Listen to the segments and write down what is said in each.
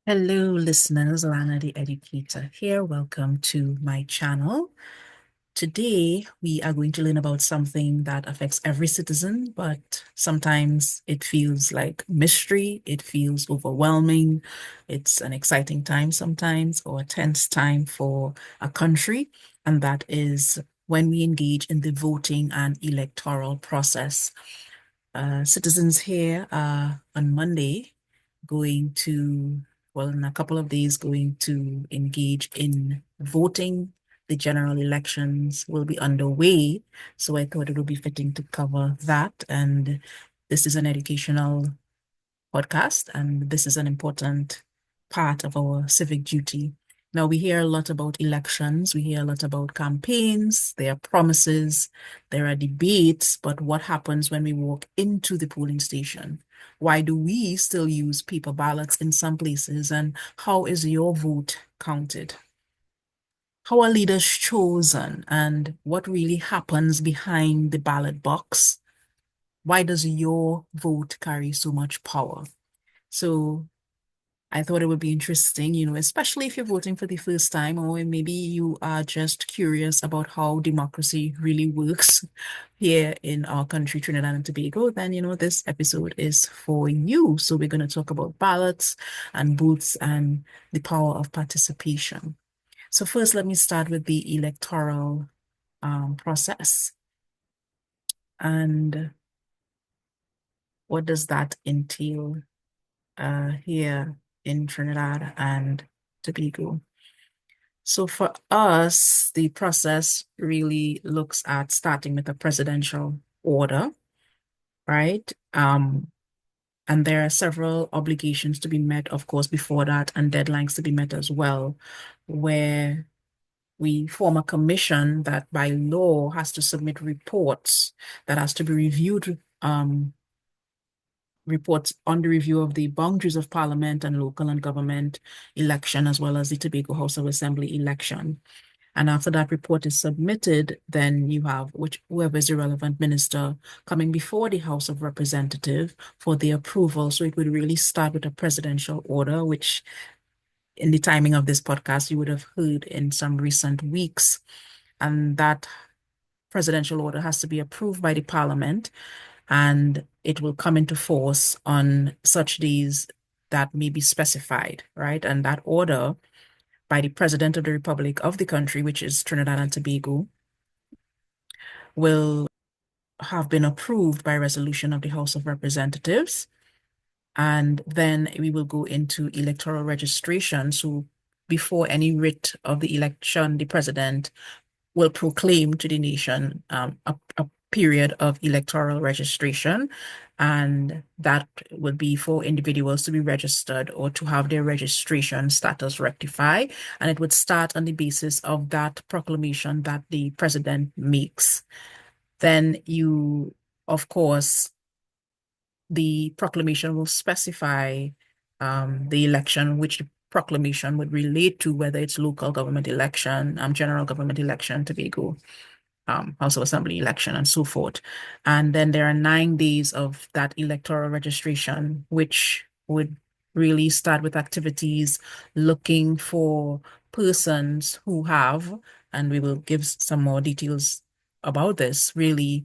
Hello, listeners. Lana the Educator here. Welcome to my channel. Today, we are going to learn about something that affects every citizen, but sometimes it feels like mystery. It feels overwhelming. It's an exciting time sometimes, or a tense time for a country, and that is when we engage in the voting and electoral process. Citizens here are on Monday going to, well, in a couple of days, going to engage in voting. The general elections will be underway. So I thought it would be fitting to cover that. And this is an educational podcast, and this is an important part of our civic duty. Now, we hear a lot about elections, we hear a lot about campaigns, there are promises, there are debates, but what happens when we walk into the polling station? Why do we still use paper ballots in some places, and how is your vote counted? How are leaders chosen, and what really happens behind the ballot box? Why does your vote carry so much power? So I thought it would be interesting, especially if you're voting for the first time, or maybe you are just curious about how democracy really works here in our country, Trinidad and Tobago, then, this episode is for you. So we're going to talk about ballots and booths and the power of participation. So first, let me start with the electoral process. And what does that entail here in Trinidad and Tobago? So for us, the process really looks at starting with a presidential order, right? And there are several obligations to be met, of course, before that, and deadlines to be met as well, where we form a commission that by law has to submit reports that has to be reviewed, reports on the review of the boundaries of parliament and local and government election, as well as the Tobago House of Assembly election. And after that report is submitted, then you have whoever is the relevant minister coming before the House of Representatives for the approval. So it would really start with a presidential order, which in the timing of this podcast, you would have heard in some recent weeks. And that presidential order has to be approved by the parliament, and it will come into force on such days that may be specified, right? And that order by the President of the Republic of the country, which is Trinidad and Tobago, will have been approved by resolution of the House of Representatives. And then we will go into electoral registration. So before any writ of the election, the president will proclaim to the nation a period of electoral registration. And that would be for individuals to be registered or to have their registration status rectified. And it would start on the basis of that proclamation that the president makes. Then of course, the proclamation will specify the election, which the proclamation would relate to, whether it's local government election, general government election, Tobago, House of Assembly election, and so forth. And then there are 9 days of that electoral registration, which would really start with activities looking for persons who have, and we will give some more details about this, really,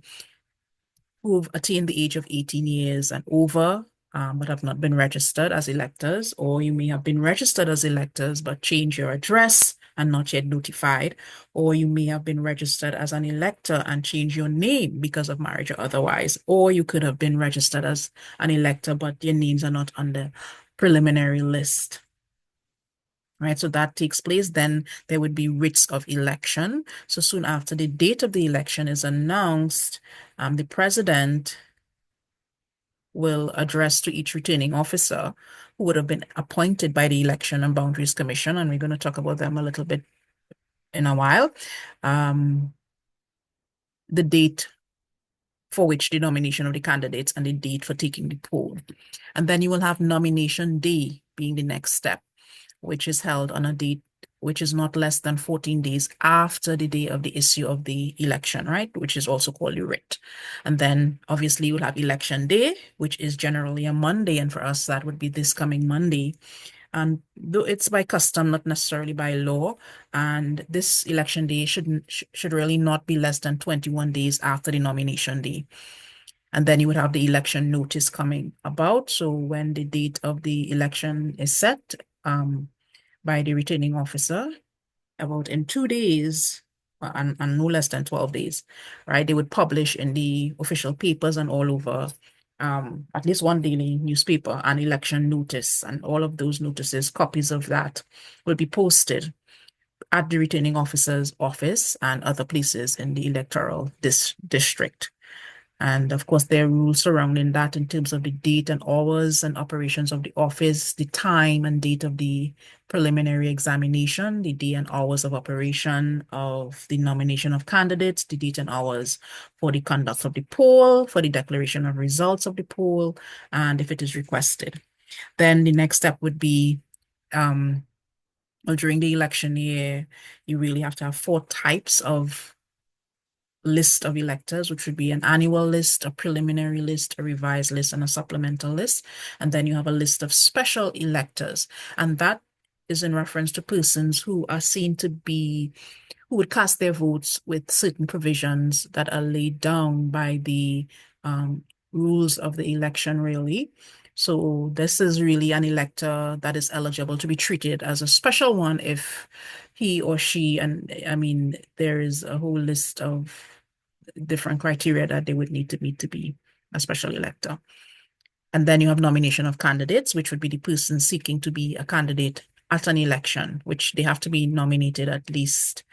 who've attained the age of 18 years and over, but have not been registered as electors, or you may have been registered as electors but change your address and not yet notified, or you may have been registered as an elector and change your name because of marriage or otherwise, or you could have been registered as an elector but your names are not on the preliminary list. Right, so that takes place. Then there would be writs of election. So soon after the date of the election is announced, the president will address to each returning officer who would have been appointed by the Election and Boundaries Commission, and we're going to talk about them a little bit in a while, the date for which the nomination of the candidates and the date for taking the poll. And then you will have nomination day being the next step, which is held on a date which is not less than 14 days after the day of the issue of the election, right? Which is also called the writ. And then obviously you'll have election day, which is generally a Monday. And for us, that would be this coming Monday. And though it's by custom, not necessarily by law, and this election day should really not be less than 21 days after the nomination day. And then you would have the election notice coming about. So when the date of the election is set by the returning officer, about in 2 days, and no less than 12 days, right? They would publish in the official papers and all over, at least one daily newspaper, an election notice, and all of those notices, copies of that, will be posted at the returning officer's office and other places in the electoral district. And of course, there are rules surrounding that in terms of the date and hours and operations of the office, the time and date of the preliminary examination, the day and hours of operation of the nomination of candidates, the date and hours for the conduct of the poll, for the declaration of results of the poll, and if it is requested. Then the next step would be, well, during the election year, you really have to have 4 types of list of electors, which would be an annual list, a preliminary list, a revised list, and a supplemental list. And then you have a list of special electors. And that is in reference to persons who are seen to be, who would cast their votes with certain provisions that are laid down by the rules of the election, really. So this is really an elector that is eligible to be treated as a special one if he or she, and I mean, there is a whole list of different criteria that they would need to meet to be a special elector. And then you have nomination of candidates, which would be the person seeking to be a candidate at an election, which they have to be nominated at least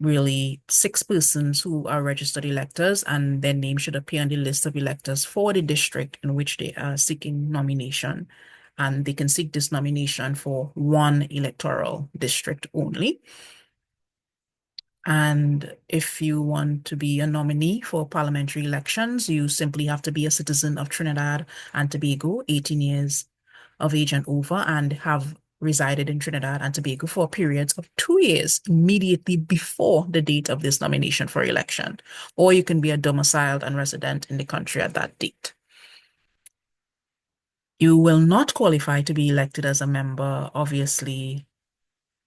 really 6 persons who are registered electors, and their name should appear on the list of electors for the district in which they are seeking nomination. And they can seek this nomination for one electoral district only. And if you want to be a nominee for parliamentary elections, you simply have to be a citizen of Trinidad and Tobago, 18 years of age and over, and have resided in Trinidad and Tobago for periods of 2 years immediately before the date of this nomination for election. Or you can be a domiciled and resident in the country at that date. You will not qualify to be elected as a member, obviously,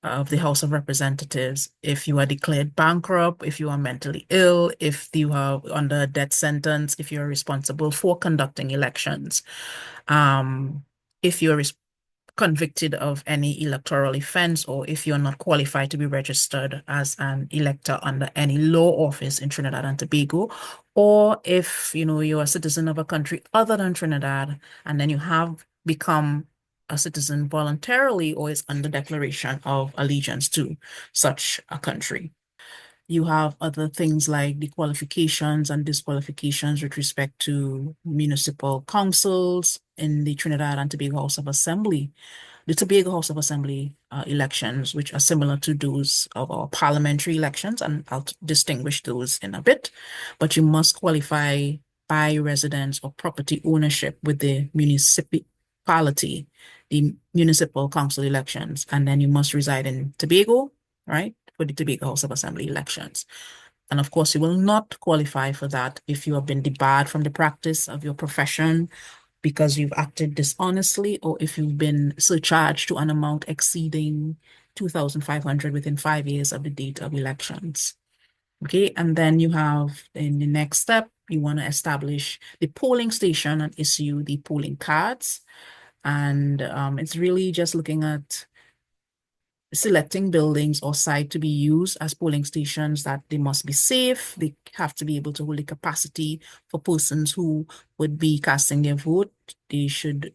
of the House of Representatives if you are declared bankrupt, if you are mentally ill, if you are under a death sentence, if you're responsible for conducting elections, if you're convicted of any electoral offense, or if you're not qualified to be registered as an elector under any law office in Trinidad and Tobago, or if you're a citizen of a country other than Trinidad, and then you have become a citizen voluntarily or is under declaration of allegiance to such a country. You have other things like the qualifications and disqualifications with respect to municipal councils in the Trinidad and Tobago House of Assembly. The Tobago House of Assembly elections, which are similar to those of our parliamentary elections, and I'll distinguish those in a bit, but you must qualify by residence or property ownership with the municipality, the municipal council elections, and then you must reside in Tobago, right, for the Tobago House of Assembly elections. And of course, you will not qualify for that if you have been debarred from the practice of your profession because you've acted dishonestly, or if you've been surcharged to an amount exceeding 2,500 within 5 years of the date of elections. Okay, and then you have in the next step, you want to establish the polling station and issue the polling cards. And it's really just looking at selecting buildings or site to be used as polling stations, that they must be safe. They have to be able to hold the capacity for persons who would be casting their vote. They should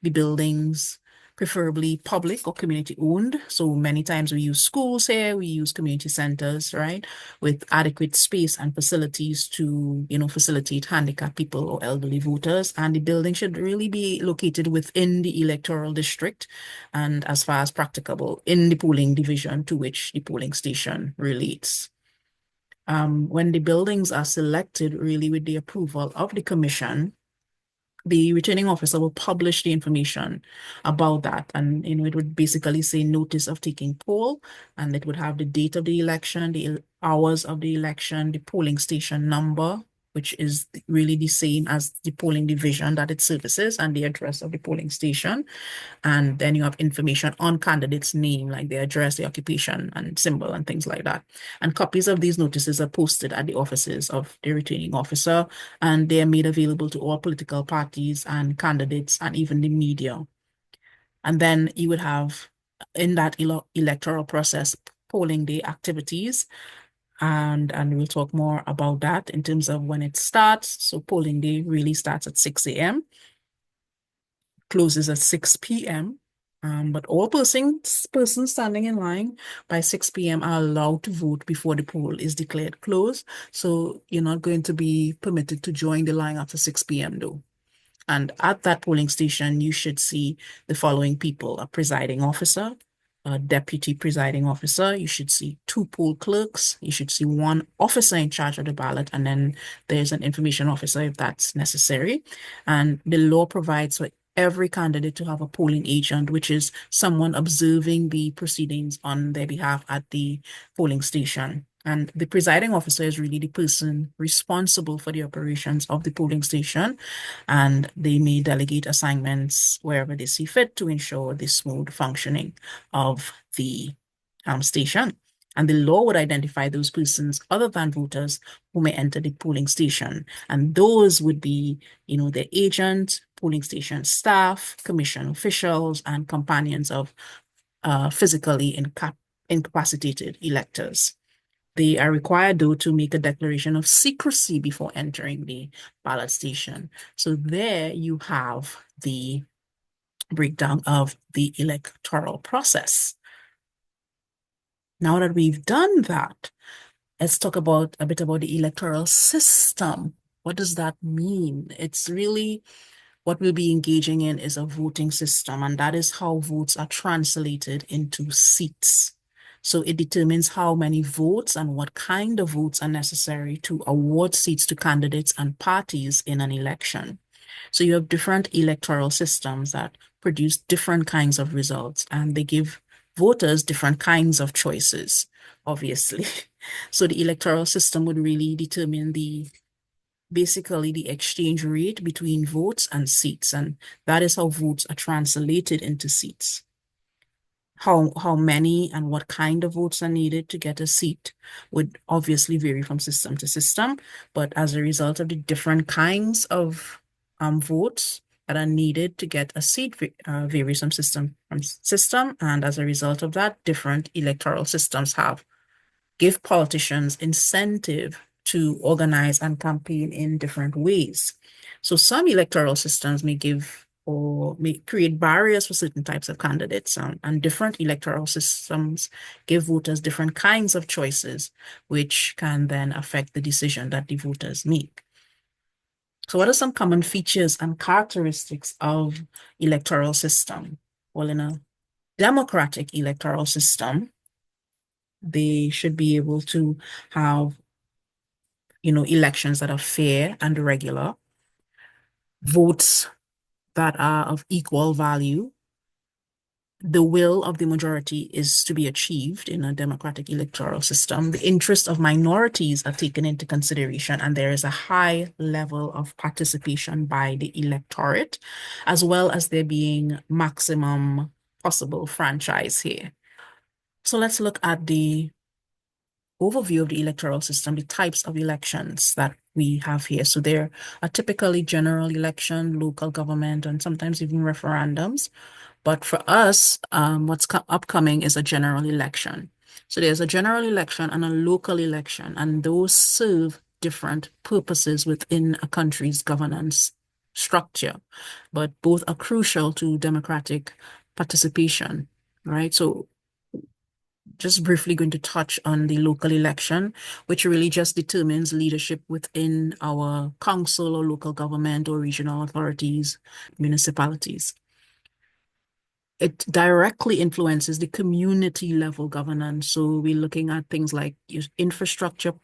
be buildings preferably public or community owned. So many times we use schools here, we use community centers, right, with adequate space and facilities to, facilitate handicapped people or elderly voters. And the building should really be located within the electoral district and, as far as practicable, in the polling division to which the polling station relates. When the buildings are selected, really with the approval of the commission, the returning officer will publish the information about that. And it would basically say notice of taking poll, and it would have the date of the election, the hours of the election, the polling station number, which is really the same as the polling division that it services and the address of the polling station. And then you have information on candidates' name, like their address, their occupation, and symbol, and things like that. And copies of these notices are posted at the offices of the returning officer, and they are made available to all political parties and candidates and even the media. And then you would have in that electoral process polling day activities. And we'll talk more about that in terms of when it starts. So polling day really starts at 6 a.m., closes at 6 p.m. But all persons standing in line by 6 p.m. are allowed to vote before the poll is declared closed. So you're not going to be permitted to join the line after 6 p.m. though. And at that polling station, you should see the following people: a presiding officer, a deputy presiding officer. You should see two poll clerks. You should see one officer in charge of the ballot, and then there's an information officer if that's necessary. And the law provides for every candidate to have a polling agent, which is someone observing the proceedings on their behalf at the polling station. And the presiding officer is really the person responsible for the operations of the polling station, and they may delegate assignments wherever they see fit to ensure the smooth functioning of the station. And the law would identify those persons other than voters who may enter the polling station. And those would be, the agent, polling station staff, commission officials, and companions of physically incapacitated electors. They are required, though, to make a declaration of secrecy before entering the ballot station. So there you have the breakdown of the electoral process. Now that we've done that, let's talk a bit about the electoral system. What does that mean? It's really what we'll be engaging in is a voting system, and that is how votes are translated into seats. So it determines how many votes and what kind of votes are necessary to award seats to candidates and parties in an election. So you have different electoral systems that produce different kinds of results, and they give voters different kinds of choices, obviously. So the electoral system would really determine basically the exchange rate between votes and seats, and that is how votes are translated into seats. How many and what kind of votes are needed to get a seat would obviously vary from system to system, but as a result of the different kinds of votes that are needed to get a seat varies from system, and as a result of that, different electoral systems give politicians incentive to organize and campaign in different ways. So some electoral systems may give or may create barriers for certain types of candidates, and different electoral systems give voters different kinds of choices, which can then affect the decision that the voters make. So what are some common features and characteristics of electoral system? Well, in a democratic electoral system, they should be able to have, elections that are fair and regular, votes that are of equal value. The will of the majority is to be achieved in a democratic electoral system. The interests of minorities are taken into consideration, and there is a high level of participation by the electorate, as well as there being maximum possible franchise here. So let's look at the overview of the electoral system, the types of elections that we have here. So there are typically general election, local government, and sometimes even referendums. But for us, what's upcoming is a general election. So there's a general election and a local election, and those serve different purposes within a country's governance structure, but both are crucial to democratic participation, right? So just briefly going to touch on the local election, which really just determines leadership within our council or local government or regional authorities, municipalities. It directly influences the community level governance. So we're looking at things like infrastructure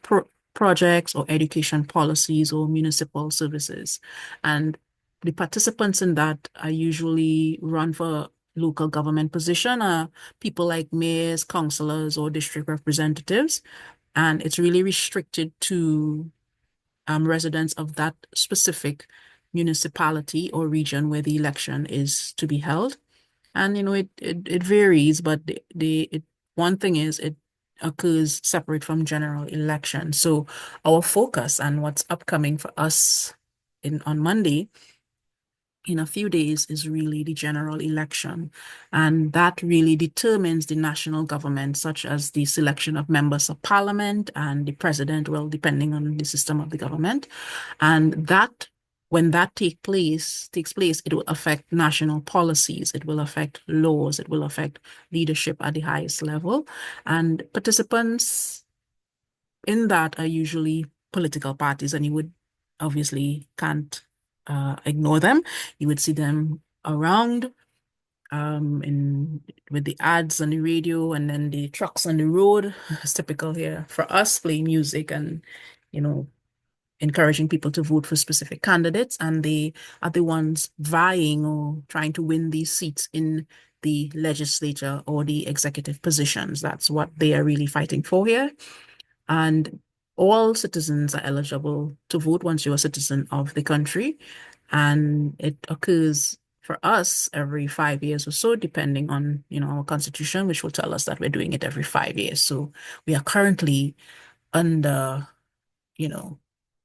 projects or education policies or municipal services. And the participants in that are usually run for local government position, people like mayors, councillors, or district representatives. And it's really restricted to residents of that specific municipality or region where the election is to be held. And it varies, but one thing is it occurs separate from general election. So our focus and what's upcoming for us on Monday in a few days is really the general election. And that really determines the national government, such as the selection of members of parliament and the president, well, depending on the system of the government. And that when that takes place, it will affect national policies, it will affect laws, it will affect leadership at the highest level. And participants in that are usually political parties, and you would obviously can't ignore them. You would see them around in with the ads on the radio and then the trucks on the road. It's typical here for us playing music and you know encouraging people to vote for specific candidates, and they are the ones vying or trying to win these seats in the legislature or the executive positions. That's what they are really fighting for here. And all citizens are eligible to vote once you're a citizen of the country. And it occurs for us every 5 years or so, depending on, our constitution, which will tell us that we're doing it every 5 years. So we are currently under,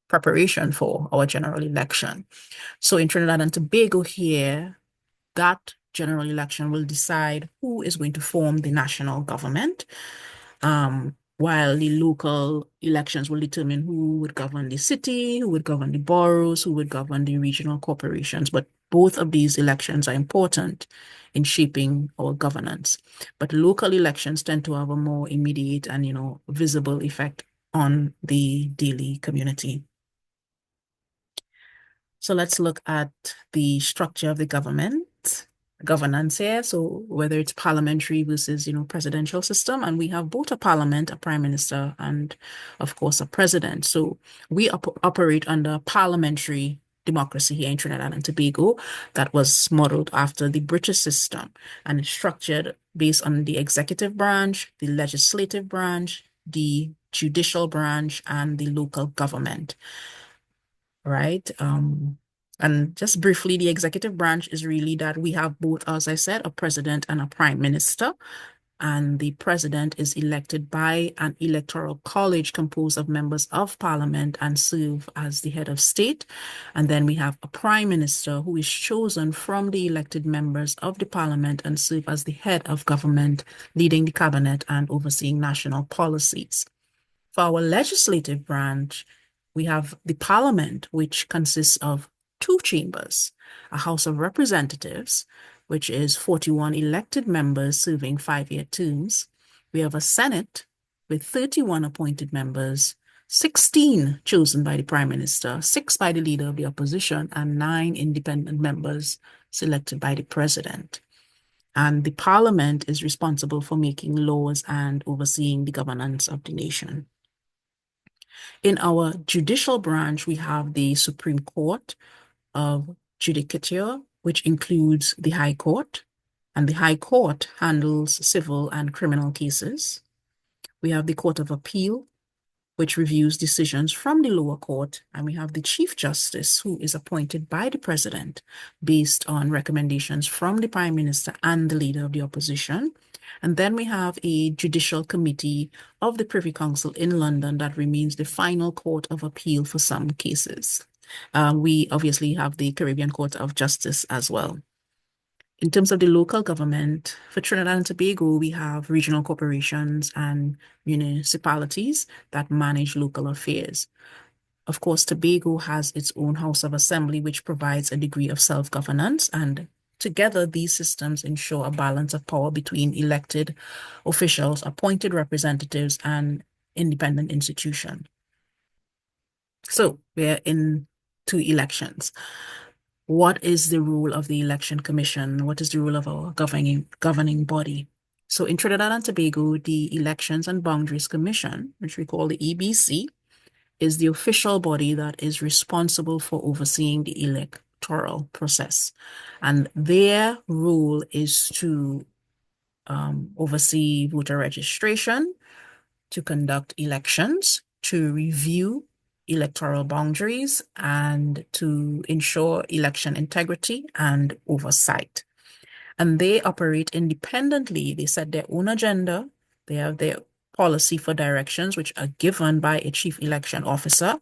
preparation for our general election. So in Trinidad and Tobago here, that general election will decide who is going to form the national government, while the local elections will determine who would govern the city, who would govern the boroughs, who would govern the regional corporations. But both of these elections are important in shaping our governance. But local elections tend to have a more immediate and, visible effect on the daily community. So let's look at the structure of the governance here. So whether it's parliamentary versus, presidential system, and we have both a parliament, a prime minister, and of course a president. So we operate under parliamentary democracy here in Trinidad and Tobago that was modeled after the British system and is structured based on the executive branch, the legislative branch, the judicial branch, and the local government. Right? And just briefly, the executive branch is really that we have both, as I said, a president and a prime minister. And the president is elected by an electoral college composed of members of parliament and serve as the head of state. And then we have a prime minister who is chosen from the elected members of the parliament and serve as the head of government, leading the cabinet and overseeing national policies. For our legislative branch, we have the parliament, which consists of two chambers, a House of Representatives, which is 41 elected members serving 5-year terms. We have a Senate with 31 appointed members, 16 chosen by the Prime Minister, 6 by the Leader of the Opposition, and 9 independent members selected by the President. And the Parliament is responsible for making laws and overseeing the governance of the nation. In our judicial branch, we have the Supreme Court of Judicature, which includes the High Court, and the High Court handles civil and criminal cases. We have the Court of Appeal, which reviews decisions from the lower court, and we have the Chief Justice, who is appointed by the President based on recommendations from the Prime Minister and the Leader of the Opposition. And then we have a judicial committee of the Privy Council in London that remains the final court of appeal for some cases. We obviously have the Caribbean Court of Justice as well. In terms of the local government, for Trinidad and Tobago, we have regional corporations and municipalities that manage local affairs. Of course, Tobago has its own House of Assembly, which provides a degree of self-governance, and together these systems ensure a balance of power between elected officials, appointed representatives, and independent institutions. So we're into elections. What is the role of the Election Commission? What is the role of our governing body? So in Trinidad and Tobago, the Elections and Boundaries Commission, which we call the EBC, is the official body that is responsible for overseeing the electoral process. And their role is to oversee voter registration, to conduct elections, to review electoral boundaries and to ensure election integrity and oversight. And they operate independently. They set their own agenda. They have their policy for directions, which are given by a chief election officer,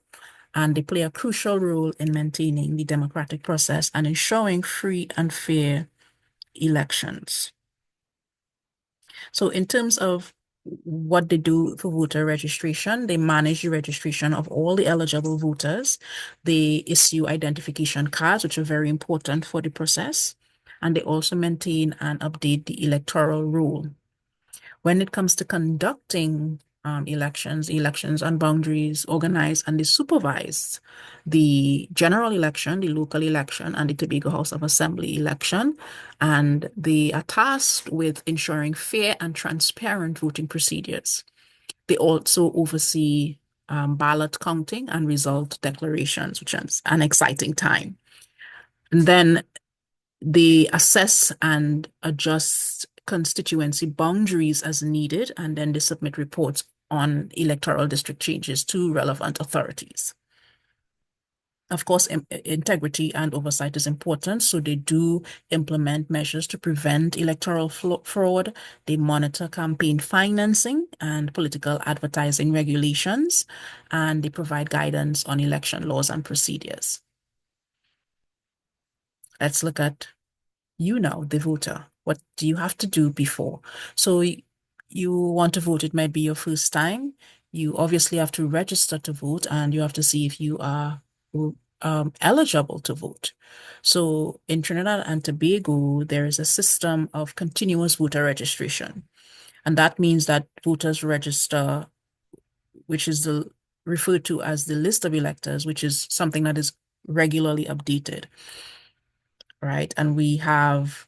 and they play a crucial role in maintaining the democratic process and ensuring free and fair elections. So in terms of what they do for voter registration, they manage the registration of all the eligible voters. They issue identification cards, which are very important for the process. And they also maintain and update the electoral roll. When it comes to conducting elections on boundaries, organized and supervised, the general election, the local election, and the Tobago House of Assembly election, and they are tasked with ensuring fair and transparent voting procedures. They also oversee ballot counting and result declarations, which is an exciting time. And then they assess and adjust constituency boundaries as needed, and then they submit reports on electoral district changes to relevant authorities. Of course, integrity and oversight is important, so they do implement measures to prevent electoral fraud. They monitor campaign financing and political advertising regulations, and they provide guidance on election laws and procedures. Let's look at the voter. What do you have to do before? So you want to vote, it might be your first time. You obviously have to register to vote, and you have to see if you are eligible to vote. So in Trinidad and Tobago, there is a system of continuous voter registration. And that means that voters register, which is referred to as the list of electors, which is something that is regularly updated, right? And we have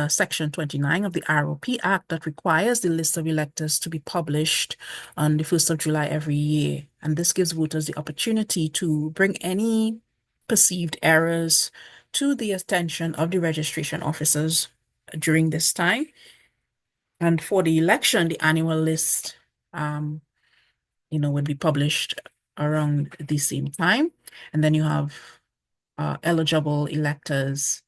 Section 29 of the ROP Act that requires the list of electors to be published on the 1st of July every year. And this gives voters the opportunity to bring any perceived errors to the attention of the registration officers during this time. And for the election, the annual list, will be published around the same time. And then you have eligible electors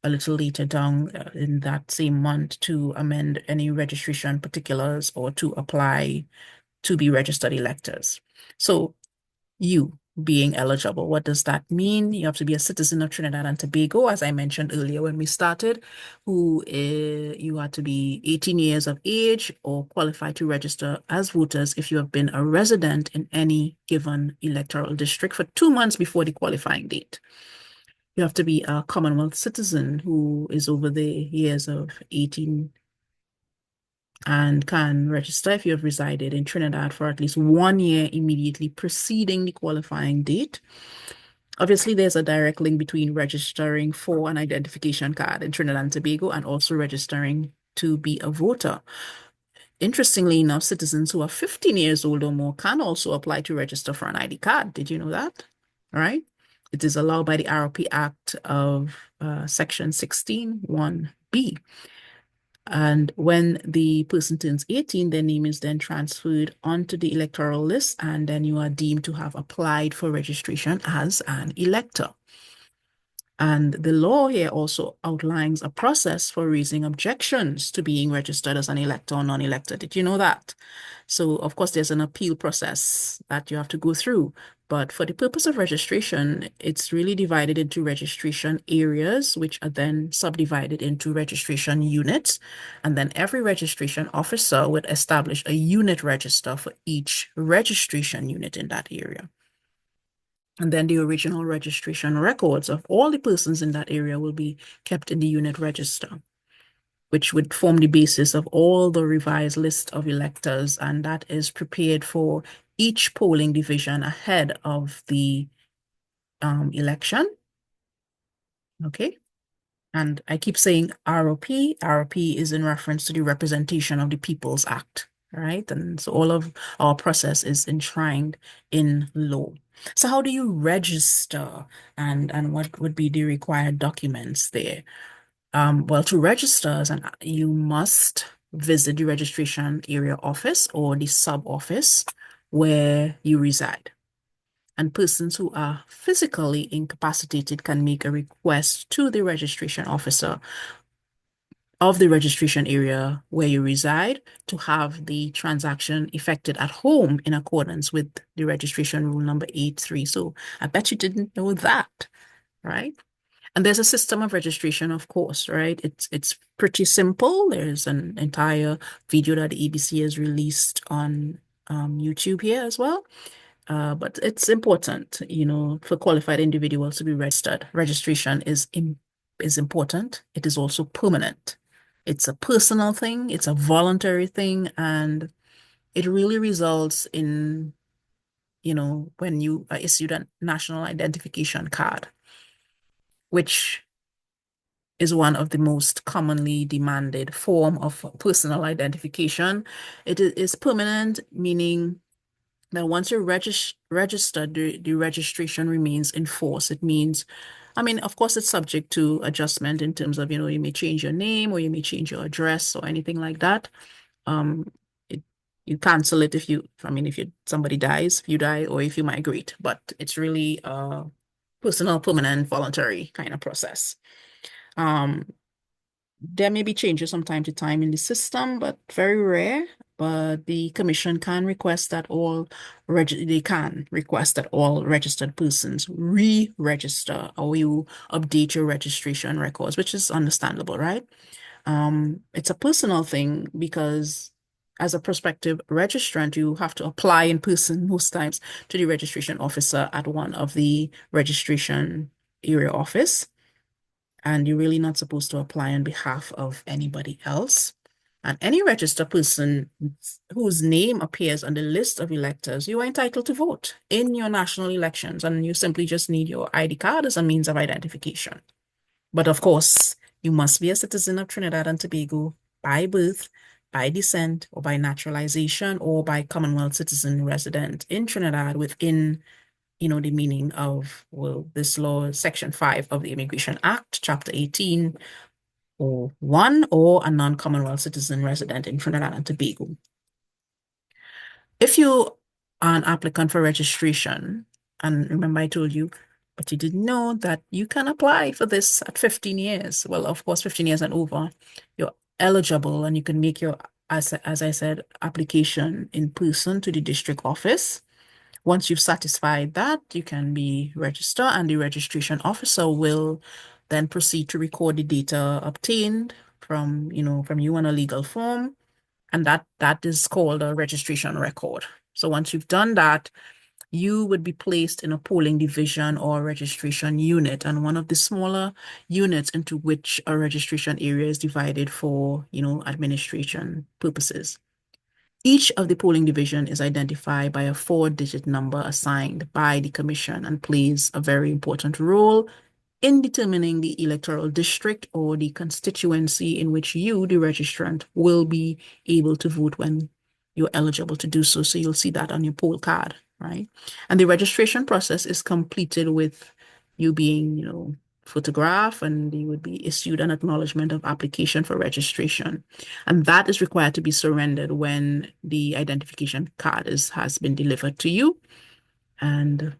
a little later down in that same month to amend any registration particulars or to apply to be registered electors. So you being eligible, what does that mean? You have to be a citizen of Trinidad and Tobago, as I mentioned earlier when we started, you have to be 18 years of age or qualified to register as voters if you have been a resident in any given electoral district for 2 months before the qualifying date. You have to be a Commonwealth citizen who is over the years of 18 and can register if you have resided in Trinidad for at least 1 year immediately preceding the qualifying date. Obviously, there's a direct link between registering for an identification card in Trinidad and Tobago and also registering to be a voter. Interestingly enough, citizens who are 15 years old or more can also apply to register for an ID card. Did you know that? All right. It is allowed by the ROP Act of Section 16(1)(b). And when the person turns 18, their name is then transferred onto the electoral list, and then you are deemed to have applied for registration as an elector. And the law here also outlines a process for raising objections to being registered as an elector or non-elector. Did you know that? So, of course, there's an appeal process that you have to go through. But for the purpose of registration, it's really divided into registration areas, which are then subdivided into registration units. And then every registration officer would establish a unit register for each registration unit in that area. And then the original registration records of all the persons in that area will be kept in the unit register, which would form the basis of all the revised list of electors. And that is prepared for each polling division ahead of the election. Okay. And I keep saying ROP. ROP is in reference to the Representation of the People's Act, right? And so all of our process is enshrined in law. So how do you register and what would be the required documents there? Well, to register, you must visit the registration area office or the sub office where you reside. And persons who are physically incapacitated can make a request to the registration officer of the registration area where you reside to have the transaction effected at home in accordance with the registration rule number 83. So I bet you didn't know that, right? And there's a system of registration, of course, right? It's pretty simple. There's an entire video that the EBC has released on YouTube here as well. But it's important, for qualified individuals to be registered. Registration is important. It is also permanent. It's a personal thing, it's a voluntary thing, and it really results in, when you are issued a national identification card, which is one of the most commonly demanded form of personal identification. It is permanent, meaning that once you're registered, the registration remains in force. It means, I mean, of course, it's subject to adjustment in terms of, you may change your name or you may change your address or anything like that. Um, it, you cancel it if somebody dies, if you die, or if you migrate, but it's really a personal, permanent, voluntary kind of process. Um, there may be changes from time to time in the system, but very rare. But the commission can request that they can request that all registered persons re-register, or you update your registration records, which is understandable, right? It's a personal thing because as a prospective registrant, you have to apply in person most times to the registration officer at one of the registration area office. And you're really not supposed to apply on behalf of anybody else. And any registered person whose name appears on the list of electors, you are entitled to vote in your national elections, and you simply just need your ID card as a means of identification. But of course, you must be a citizen of Trinidad and Tobago by birth, by descent, or by naturalization, or by Commonwealth citizen resident in Trinidad within the meaning of, this law, Section 5 of the Immigration Act, Chapter 18, or 1, or a non-Commonwealth citizen resident in Trinidad and Tobago. If you are an applicant for registration, and remember I told you, but you didn't know that you can apply for this at 15 years. Well, of course, 15 years and over, you're eligible and you can make your, as I said, application in person to the district office. Once you've satisfied that, you can be registered, and the registration officer will then proceed to record the data obtained from you on a legal form, and that is called a registration record. So once you've done that, you would be placed in a polling division or registration unit, and one of the smaller units into which a registration area is divided for, administration purposes. Each of the polling division is identified by a 4-digit number assigned by the commission and plays a very important role in determining the electoral district or the constituency in which you, the registrant, will be able to vote when you're eligible to do so. So you'll see that on your poll card, right? And the registration process is completed with you being, photographed, and you would be issued an acknowledgement of application for registration. And that is required to be surrendered when the identification card has been delivered to you. And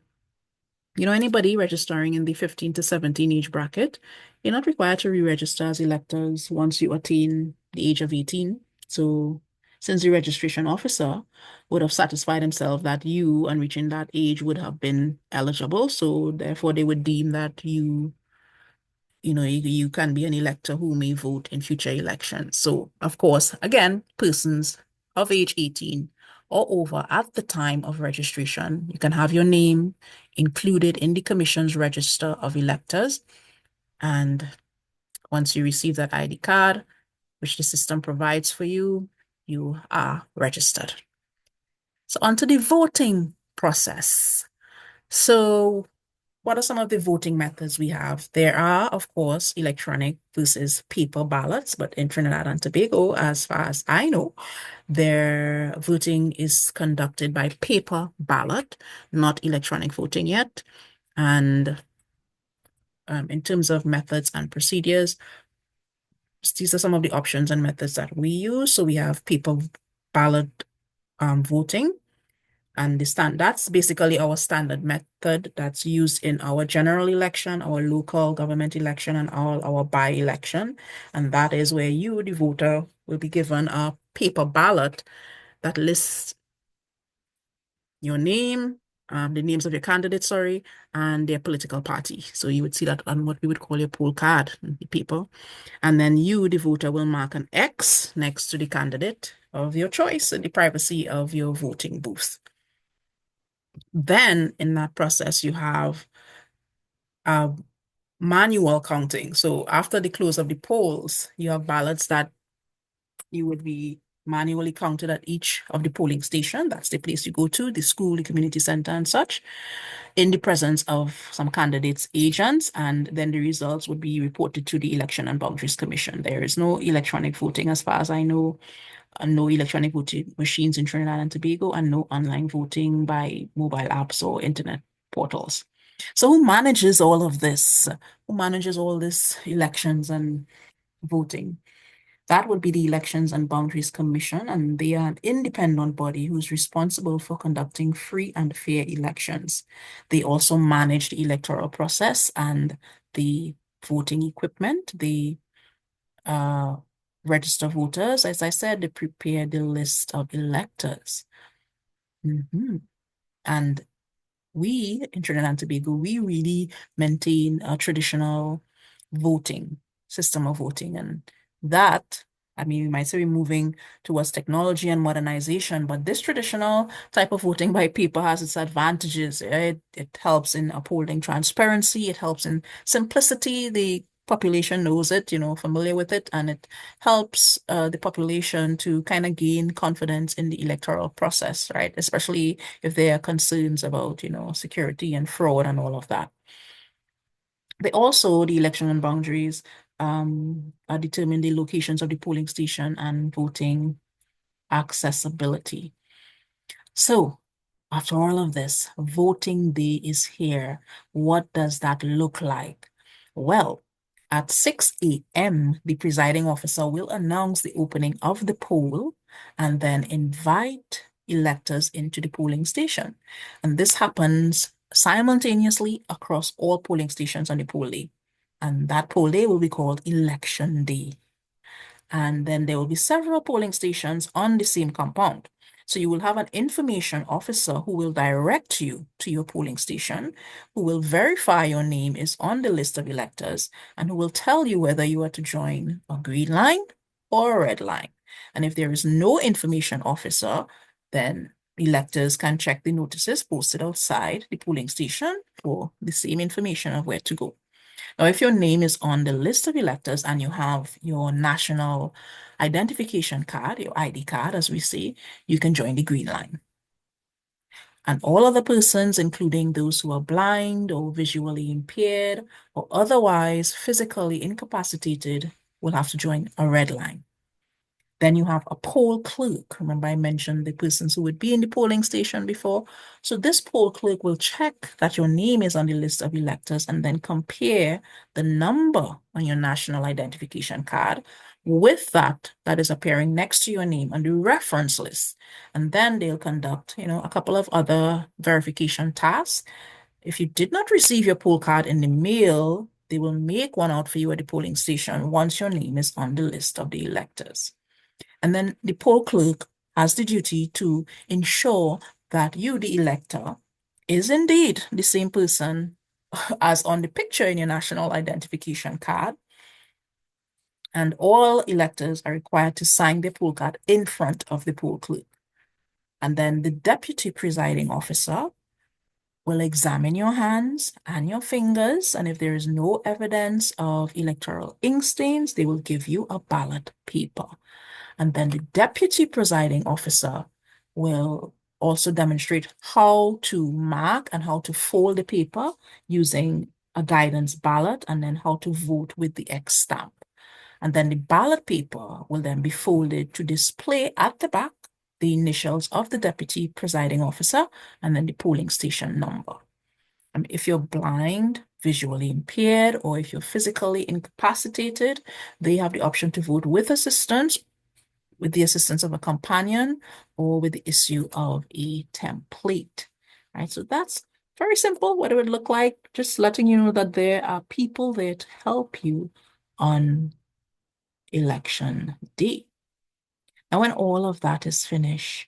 anybody registering in the 15 to 17 age bracket, you're not required to re-register as electors once you attain the age of 18. So since the registration officer would have satisfied himself that you, on reaching that age, would have been eligible, so therefore they would deem that you can be an elector who may vote in future elections. So, of course, again, persons of age 18 or over at the time of registration, you can have your name included in the commission's register of electors. And once you receive that ID card, which the system provides for you, you are registered. So on to the voting process. So what are some of the voting methods we have? There are, of course, electronic versus paper ballots, but in Trinidad and Tobago, as far as I know, their voting is conducted by paper ballot, not electronic voting yet. And in terms of methods and procedures, these are some of the options and methods that we use. So we have paper ballot voting. And that's basically our standard method that's used in our general election, our local government election, and all our by-election. And that is where you, the voter, will be given a paper ballot that lists your name, the names of your candidates, sorry, and their political party. So you would see that on what we would call your poll card, the paper. And then you, the voter, will mark an X next to the candidate of your choice in the privacy of your voting booth. Then in that process, you have manual counting. So after the close of the polls, you have ballots that you would be manually counted at each of the polling station. That's the place you go to, the school, the community center, and such, in the presence of some candidates' agents, and then the results would be reported to the Election and Boundaries Commission. There is no electronic voting, as far as I know, and no electronic voting machines in Trinidad and Tobago, and no online voting by mobile apps or internet portals. So who manages all of this? Who manages all this elections and voting? That would be the Elections and Boundaries Commission, and they are an independent body who's responsible for conducting free and fair elections. They also manage the electoral process and the voting equipment. They register voters. As I said, they prepare the list of electors. And we in Trinidad and Tobago, we really maintain a traditional voting system of voting. And that, I mean, we might say we're moving towards technology and modernization, but this traditional type of voting by paper has its advantages. It helps in upholding transparency. It helps in simplicity. The population knows it, familiar with it, and it helps the population to kind of gain confidence in the electoral process, right? Especially if there are concerns about, security and fraud and all of that. The election and boundaries determine the locations of the polling station and voting accessibility. So after all of this, voting day is here. What does that look like? Well, at 6 a.m., the presiding officer will announce the opening of the poll and then invite electors into the polling station. And this happens simultaneously across all polling stations on the poll day. And that poll day will be called Election Day. And then there will be several polling stations on the same compound. So you will have an information officer who will direct you to your polling station, who will verify your name is on the list of electors, and who will tell you whether you are to join a green line or a red line. And if there is no information officer, then electors can check the notices posted outside the polling station for the same information of where to go. Now, if your name is on the list of electors and you have your national identification card, your ID card, as we say, you can join the green line. And all other persons, including those who are blind or visually impaired or otherwise physically incapacitated, will have to join a red line. Then you have a poll clerk. Remember, I mentioned the persons who would be in the polling station before. So this poll clerk will check that your name is on the list of electors and then compare the number on your national identification card with that is appearing next to your name on the reference list. And then they'll conduct, a couple of other verification tasks. If you did not receive your poll card in the mail, they will make one out for you at the polling station once your name is on the list of the electors. And then the poll clerk has the duty to ensure that you, the elector, is indeed the same person as on the picture in your national identification card. And all electors are required to sign their poll card in front of the poll clerk. And then the deputy presiding officer will examine your hands and your fingers. And if there is no evidence of electoral ink stains, they will give you a ballot paper. And then the deputy presiding officer will also demonstrate how to mark and how to fold the paper using a guidance ballot, and then how to vote with the X stamp. And then the ballot paper will then be folded to display at the back the initials of the deputy presiding officer and then the polling station number. And if you're blind, visually impaired, or if you're physically incapacitated, they have the option to vote with assistance with the assistance of a companion or with the issue of a template, right? So that's very simple, what it would look like, just letting you know that there are people there to help you on election day. Now, when all of that is finished,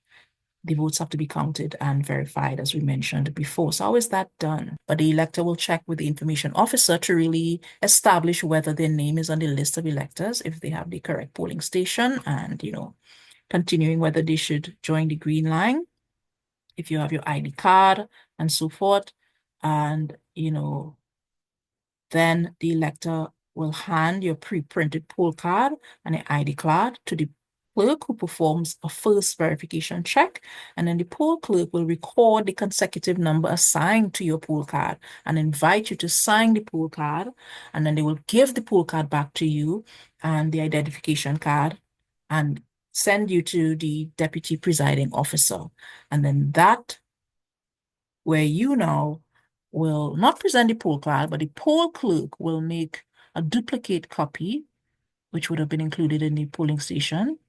the votes have to be counted and verified, as we mentioned before. So how is that done? But the elector will check with the information officer to really establish whether their name is on the list of electors, if they have the correct polling station, and, continuing whether they should join the green line, if you have your ID card, and so forth. And, then the elector will hand your pre-printed poll card and an ID card to the clerk, who performs a first verification check, and then the poll clerk will record the consecutive number assigned to your poll card and invite you to sign the poll card, and then they will give the poll card back to you and the identification card and send you to the deputy presiding officer. And then that, where you now will not present the poll card, but the poll clerk will make a duplicate copy, which would have been included in the polling station,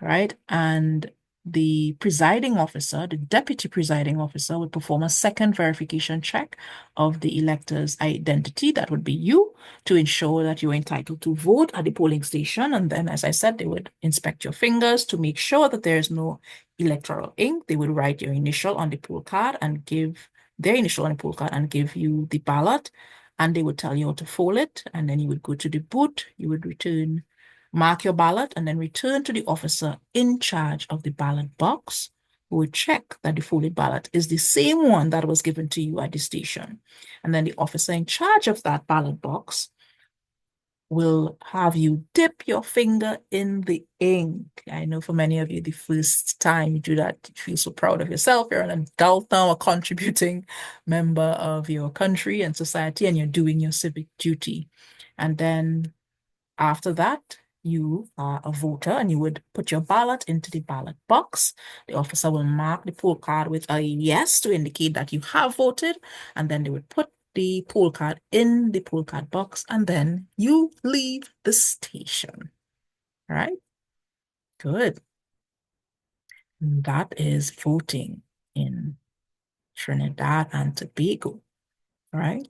right? And the presiding officer, the deputy presiding officer, would perform a second verification check of the elector's identity, that would be you, to ensure that you're entitled to vote at the polling station. And then, as I said, they would inspect your fingers to make sure that there is no electoral ink. They would write your initial on the poll card and give their initial on the poll card and give you the ballot. And they would tell you how to fold it. And then you would go to the booth, you would mark your ballot, and then return to the officer in charge of the ballot box, who will check that the folded ballot is the same one that was given to you at the station. And then the officer in charge of that ballot box will have you dip your finger in the ink. I know for many of you, the first time you do that, you feel so proud of yourself. You're an adult now, a contributing member of your country and society, and you're doing your civic duty. And then after that, you are a voter and you would put your ballot into the ballot box. The officer will mark the poll card with a yes to indicate that you have voted, and then they would put the poll card in the poll card box, and then you leave the station. All right? Good. And that is voting in Trinidad and Tobago. All right?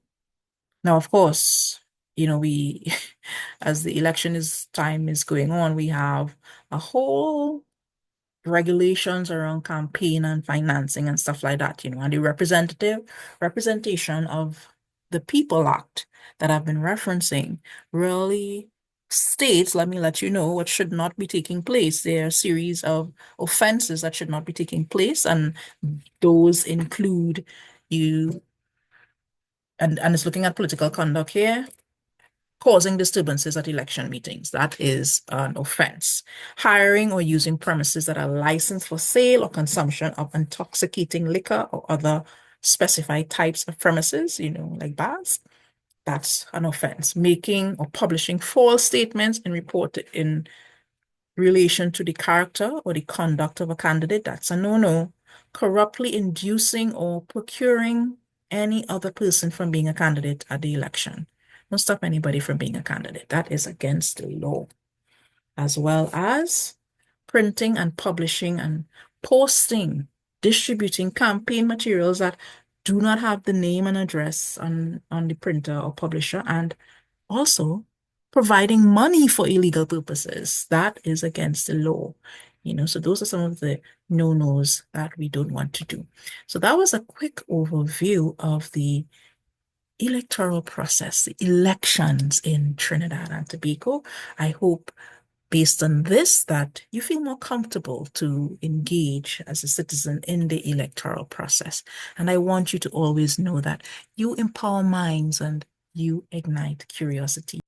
Now, of course, we, as the time is going on, we have a whole regulations around campaign and financing and stuff like that, and the representation of the People Act that I've been referencing really states, let me let you know, what should not be taking place. There are a series of offenses that should not be taking place, and those include you, and it's looking at political conduct here, causing disturbances at election meetings. That is an offense. Hiring or using premises that are licensed for sale or consumption of intoxicating liquor or other specified types of premises, like bars, that's an offense. Making or publishing false statements in relation to the character or the conduct of a candidate, that's a no-no. Corruptly inducing or procuring any other person from being a candidate at the election. Don't stop anybody from being a candidate. That is against the law. As well as printing and publishing and posting, distributing campaign materials that do not have the name and address on the printer or publisher, and also providing money for illegal purposes. That is against the law. So those are some of the no-nos that we don't want to do. So that was a quick overview of the electoral process, the elections in Trinidad and Tobago. I hope, based on this, that you feel more comfortable to engage as a citizen in the electoral process. And I want you to always know that you empower minds and you ignite curiosity.